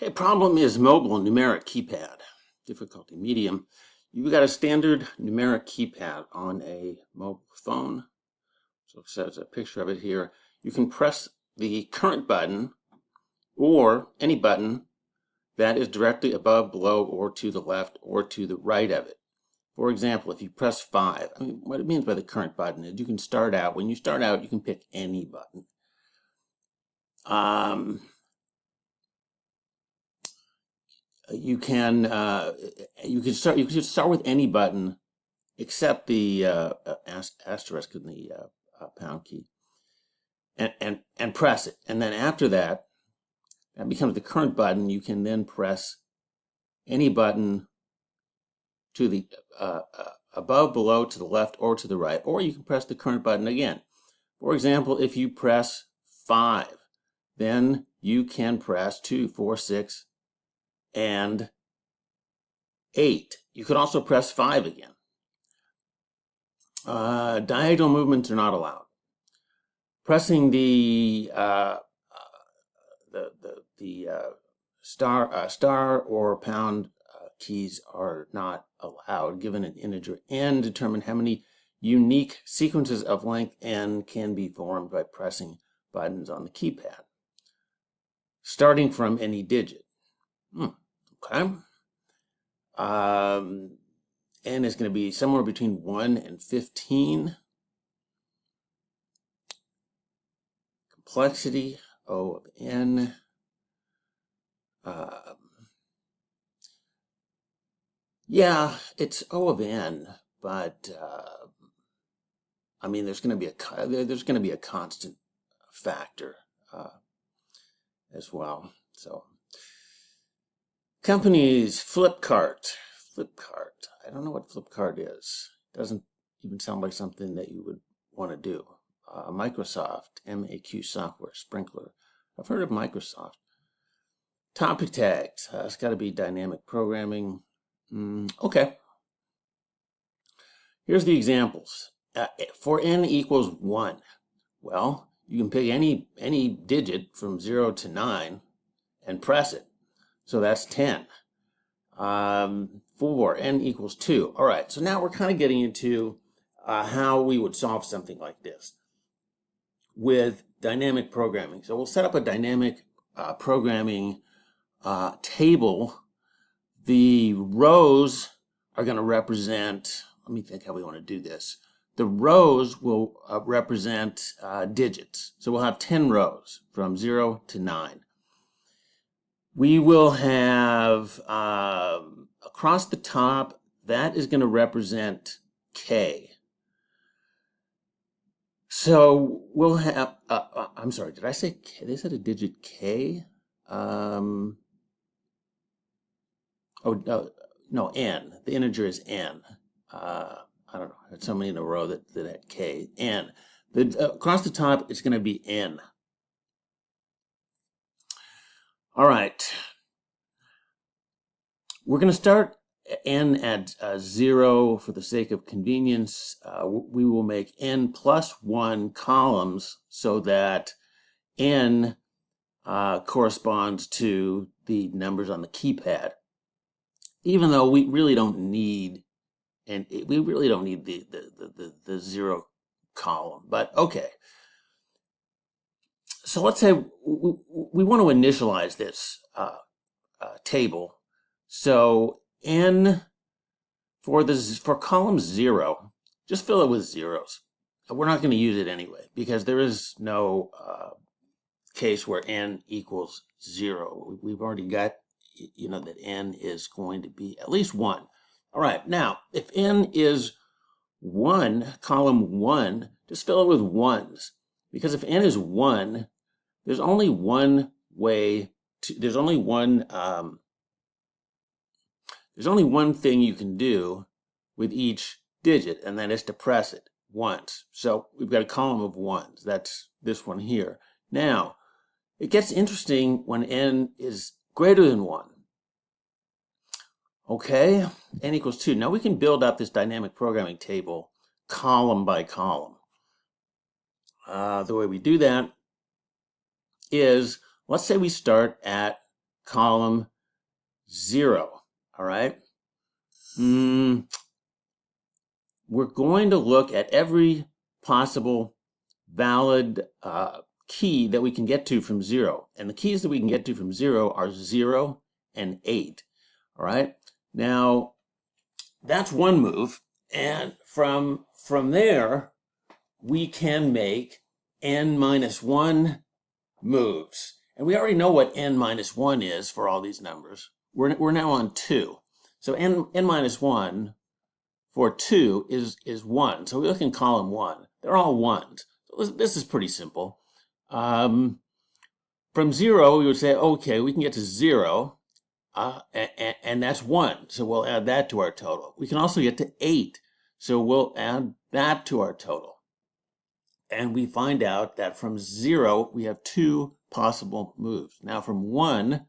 Okay, problem is mobile numeric keypad. Difficulty medium. You've got a standard numeric keypad on a mobile phone. So it says a picture of it here. You can press the current button or any button that is directly above, below, or to the left or to the right of it. For example, if you press 5, what it means by the current button is you can start out. When you start out, you can pick any button. You can start with any button except the asterisk and the pound key, and press it. And then after that, that becomes the current button. You can then press any button to the above, below, to the left, or to the right, or you can press the current button again. For example, if you press 5, then you can press 2, 4, 6, and 8. You could also press 5 again. Diagonal movements are not allowed. Pressing the star or pound keys are not allowed, given an integer n. Determine how many unique sequences of length n can be formed by pressing buttons on the keypad, starting from any digit. Okay. N is going to be somewhere between 1 and 15. Complexity, O of n. Yeah, it's O of n, but I mean, there's going to be a constant factor as well. So, companies, Flipkart. I don't know what Flipkart is. It doesn't even sound like something that you would want to do. Microsoft, MAQ software, Sprinkler. I've heard of Microsoft. Topic tags. It's got to be dynamic programming. Okay. Here's the examples. For n equals 1, well, you can pick any digit from 0 to 9 and press it. So that's 10. For n equals 2. All right, so now we're kind of getting into how we would solve something like this with dynamic programming. So we'll set up a dynamic programming table. The rows are going to represent, let me think how we want to do this. The rows will represent digits. So we'll have 10 rows from 0 to 9. We will have across the top, that is going to represent K. So we'll have, I'm sorry, did I say K? They said a digit K? Oh, no, N. The integer is N. I don't know. There's so many in a row that had K. N. Across the top, it's going to be N. All right. We're going to start n at 0 for the sake of convenience. We will make n plus 1 columns so that n corresponds to the numbers on the keypad. Even though we really don't need, the 0 column, but okay. So let's say we want to initialize this table. So n for column 0, just fill it with zeros. We're not going to use it anyway because there is no case where n equals 0. We've already got, that n is going to be at least 1. All right, now if n is 1, column 1, just fill it with 1s, because if n is 1, there's only one way to, there's only one thing you can do with each digit, and that is to press it once. So we've got a column of 1s. That's this one here. Now, it gets interesting when n is greater than 1. Okay, n equals 2. Now we can build up this dynamic programming table column by column. The way we do that is, let's say we start at column 0. All right. We're going to look at every possible valid key that we can get to from 0. And the keys that we can get to from 0 are 0 and 8. All right. Now, that's one move. And from there, we can make n minus 1 moves. And we already know what n minus 1 is for all these numbers. We're now on 2. So n minus 1 for 2 is 1. So we look in column 1. They're all 1s. So this is pretty simple. From 0, we would say, okay, we can get to 0, and that's 1. So we'll add that to our total. We can also get to 8. So we'll add that to our total. And we find out that from 0, we have 2 possible moves. Now from 1,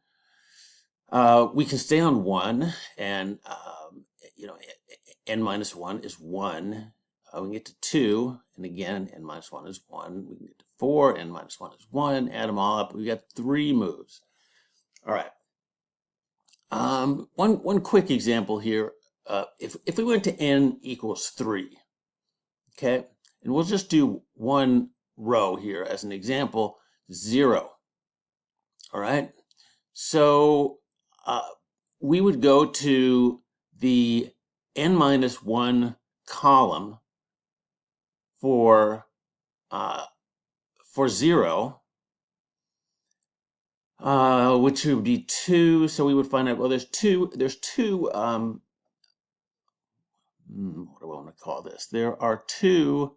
we can stay on 1, and n minus 1 is 1. We can get to 2, and again, n minus 1 is 1. We can get to 4, n minus 1 is 1. Add them all up, we got 3 moves. All right. One quick example here. If we went to n equals 3, okay, and we'll just do one row here as an example, 0. All right. So we would go to the n minus 1 column for 0, which would be 2. So we would find out, well, there's two what do I want to call this? There are 2,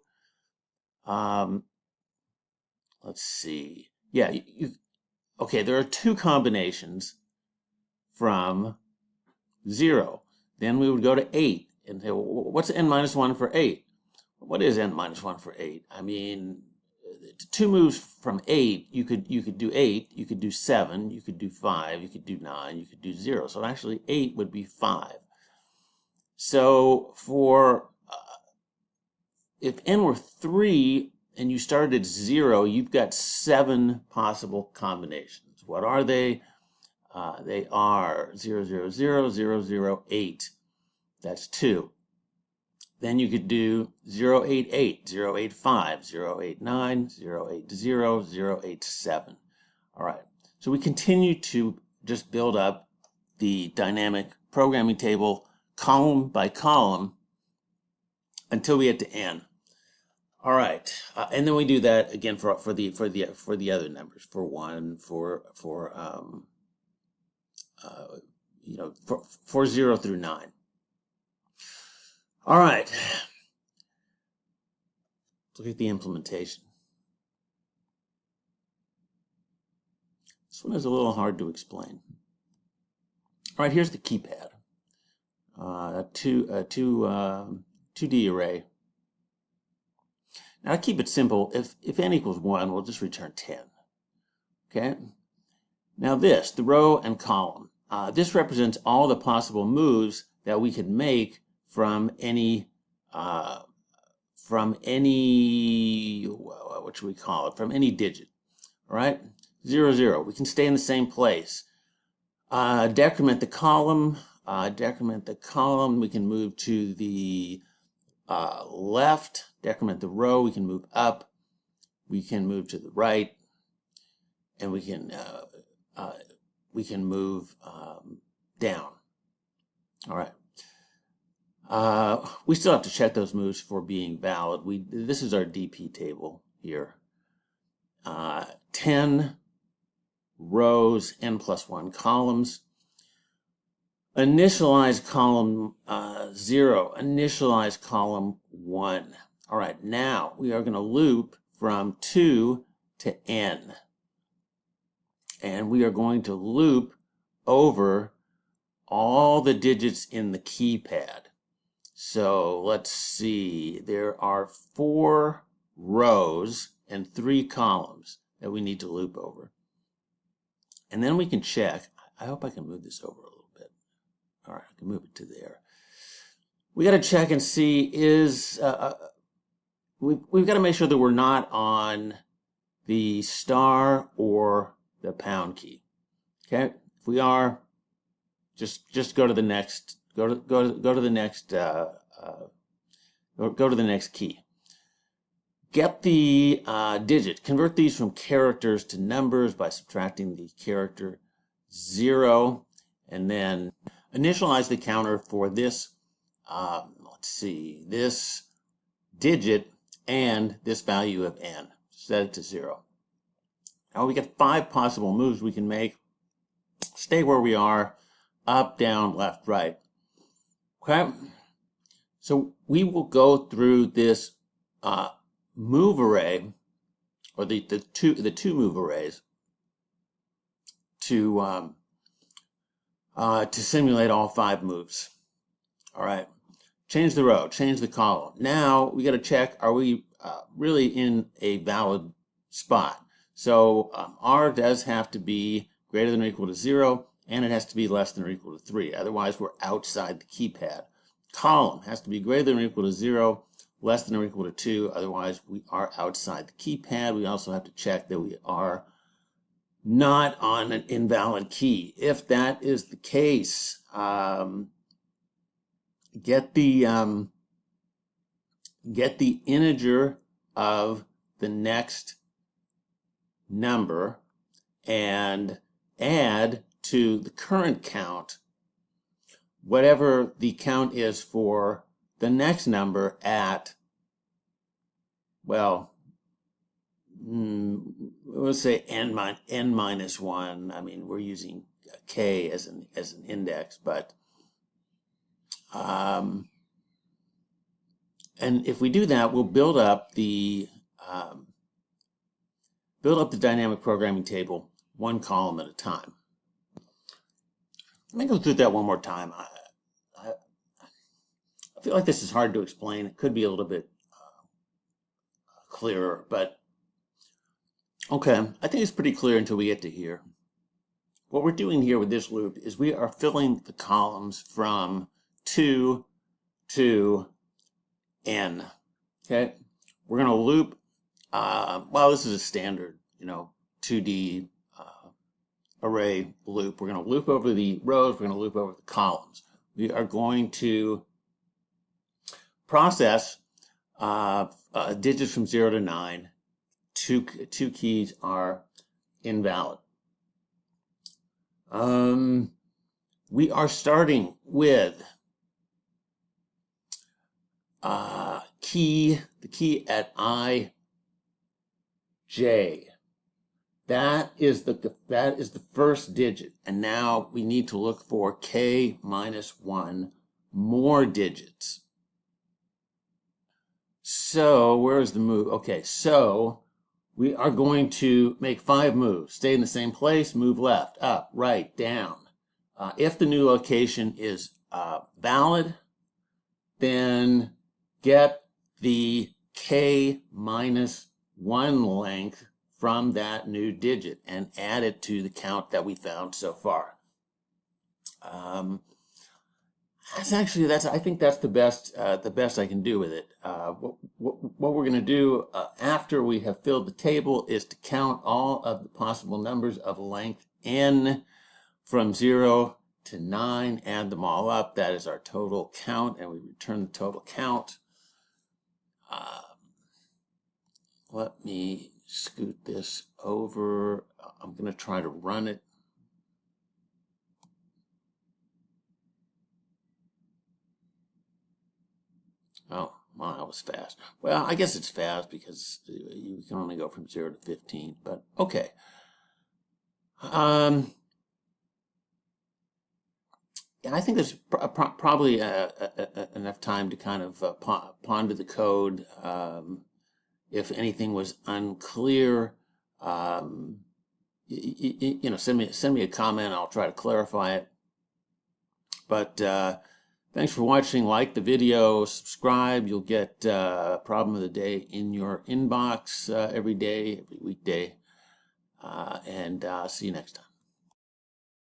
let's see. Yeah, okay, there are 2 combinations from 0. Then we would go to 8 and say, well, what's n minus 1 for 8? What is n minus 1 for 8? I mean, 2 moves from 8, you could do 8, you could do 7, you could do 5, you could do 9, you could do 0. So actually 8 would be 5. So for if n were 3 and you started at 0, you've got 7 possible combinations. What are they? They are 0, 0, 0, 0, 0, 8. That's 2. Then you could do 0, 8, 8, 0, 8, 5, 0, 8, 9, 0, 8, 0, 0, 8, 7. All right. So we continue to just build up the dynamic programming table column by column until we get to n. All right, and then we do that again for the other numbers, for 1, for 0 through 9. All right, let's look at the implementation. This one is a little hard to explain. All right, here's the keypad. 2D array. Now to keep it simple, if n equals 1, we'll just return 10. Okay. Now this, the row and column, this represents all the possible moves that we could make from any what should we call it? From any digit. All right. 0, 0. We can stay in the same place. Decrement the column. We can move to the left. Decrement the row. We can move up. We can move to the right, and we can move down. All right. We still have to check those moves for being valid. This is our DP table here. 10 rows, n plus 1 columns. Initialize column 0, initialize column 1. All right, now we are going to loop from 2 to n. And we are going to loop over all the digits in the keypad. So let's see, there are 4 rows and 3 columns that we need to loop over. And then we can check. I hope I can move this over a little bit. All right, I can move it to there. We got to check and see we've got to make sure that we're not on the star or the pound key. Okay, if we are, just go to the next go to the next go to the next key. Get the digit. Convert these from characters to numbers by subtracting the character 0, and then initialize the counter for this. Let's see, this digit and this value of n. Set it to 0. Now we get 5 possible moves we can make. Stay where we are, up, down, left, right. Okay. So we will go through this move array, or the two move arrays, to simulate all 5 moves. All right. Change the row, change the column. Now we got to check: are we really in a valid spot? So R does have to be greater than or equal to 0, and it has to be less than or equal to 3. Otherwise, we're outside the keypad. Column has to be greater than or equal to 0, less than or equal to 2. Otherwise, we are outside the keypad. We also have to check that we are not on an invalid key. If that is the case, get the integer of the next number and add to the current count whatever the count is for the next number at, well, let's say n minus 1. I mean, we're using k as an index, but and if we do that, we'll build up the dynamic programming table 1 column at a time. Let me go through that one more time. I feel like this is hard to explain. It could be a little bit clearer, but okay, I think it's pretty clear until we get to here. What we're doing here with this loop is we are filling the columns from 2 to n. Okay, we're going to loop. Well, this is a standard, 2D array loop. We're going to loop over the rows. We're going to loop over the columns. We are going to process digits from 0 to 9. Two keys are invalid. We are starting with the key at I, J. That is the first digit, and now we need to look for k minus 1 more digits. So where is the move? Okay, so we are going to make 5 moves. Stay in the same place, move left, up, right, down. If the new location is valid, then get the k minus 1 length from that new digit and add it to the count that we found so far. I think that's the best I can do with it. What we're going to do after we have filled the table is to count all of the possible numbers of length n from 0 to 9, add them all up. That is our total count, and we return the total count. Let me scoot this over. I'm going to try to run it. Oh, well, that was fast. Well, I guess it's fast because you can only go from 0 to 15, but okay. And I think there's probably enough time to kind of ponder the code. If anything was unclear, send me a comment. I'll try to clarify it. But thanks for watching. Like the video, subscribe. You'll get Problem of the Day in your inbox every day, every weekday. And see you next time.